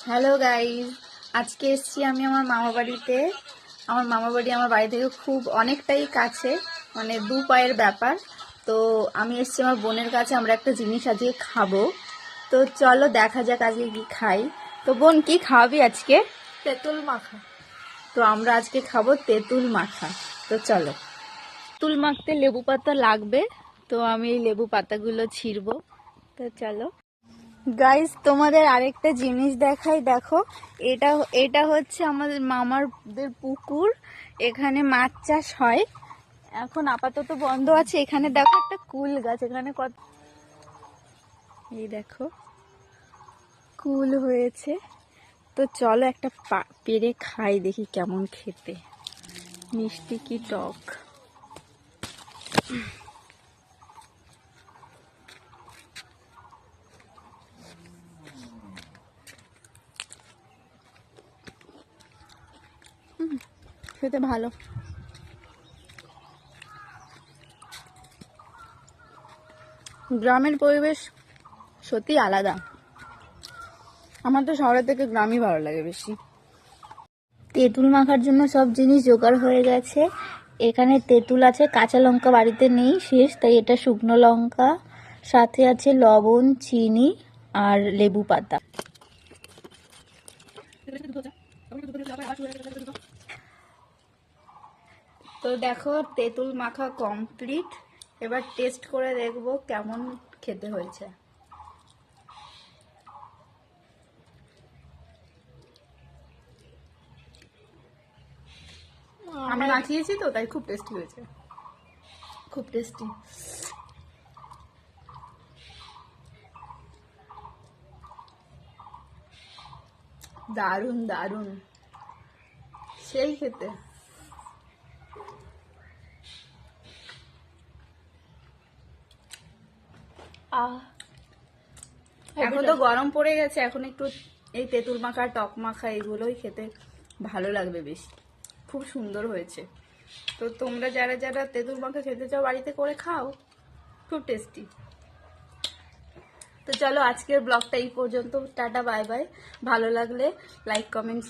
Hello guys, আজকে এসেছি আমি আমার মামা বাড়িতে। আমার মামা বাড়ি আমার বাড়ি থেকে খুব অনেকটাই কাছে, মানে 2 পায়ের ব্যাপার। তো আমি এসেছি আমার বোনের কাছে, আমরা একটা জিনিস আজকে খাবো। তো চলো দেখা যাক আজকে কি খাই। তো বোন, কি খাওয়াবি আজকে? তেঁতুল মাখা। তো আমরা আজকে খাবো তেঁতুল মাখা। তো চলো। তেঁতুল মাখতে লেবু পাতা লাগবে, তো আমি এই লেবু পাতাগুলো ছিঁড়বো। তো চলো গাইস, তোমাদের আরেকটা জিনিস দেখাই। দেখো, এটা এটা হচ্ছে আমাদের মামারদের পুকুর। এখানে মাছ চাষ হয়, এখন আপাতত বন্ধ আছে। এখানে দেখো একটা কুল গাছ, এখানে কত, এই দেখো কুল হয়েছে। তো চলো একটা পেরে খাই, দেখি কেমন খেতে, মিষ্টি কি টক। খেতে ভালো। গ্রামের পরিবেশ সত্যি আলাদা। আমার তো শহরের থেকে গ্রামই ভালো লাগে বেশি। তেঁতুল মাখার জন্য সব জিনিস জোগাড় হয়ে গেছে। এখানে তেঁতুল আছে, কাঁচা লঙ্কা বাড়িতে নেই, শেষ, তাই এটা শুকনো লঙ্কা, সাথে আছে লবণ, চিনি আর লেবু পাতা। তো দেখো, তেঁতুল মাখা কমপ্লিট। এবার টেস্ট করে দেখবো কেমন খেতে হয়েছে। আমি মাখিয়েছি তো, তাই খুব টেস্টি হয়েছে, খুব টেস্টি। দারুণ দারুণ, সেই খেতে। এখন তো গরম পড়ে গেছে, এখন একটু এই তেঁতুল মাখা, টক মাখা এগুলোই খেতে ভালো লাগবে বেশি। খুব সুন্দর হয়েছে। তো তোমরা যারা যারা তেঁতুল মাখা খেতে চাও বাড়িতে করে খাও, খুব টেস্টি। তো চলো, আজকের ব্লগটা এই পর্যন্ত। Tata, bye bye. ভালো লাগলে লাইক, কমেন্ট।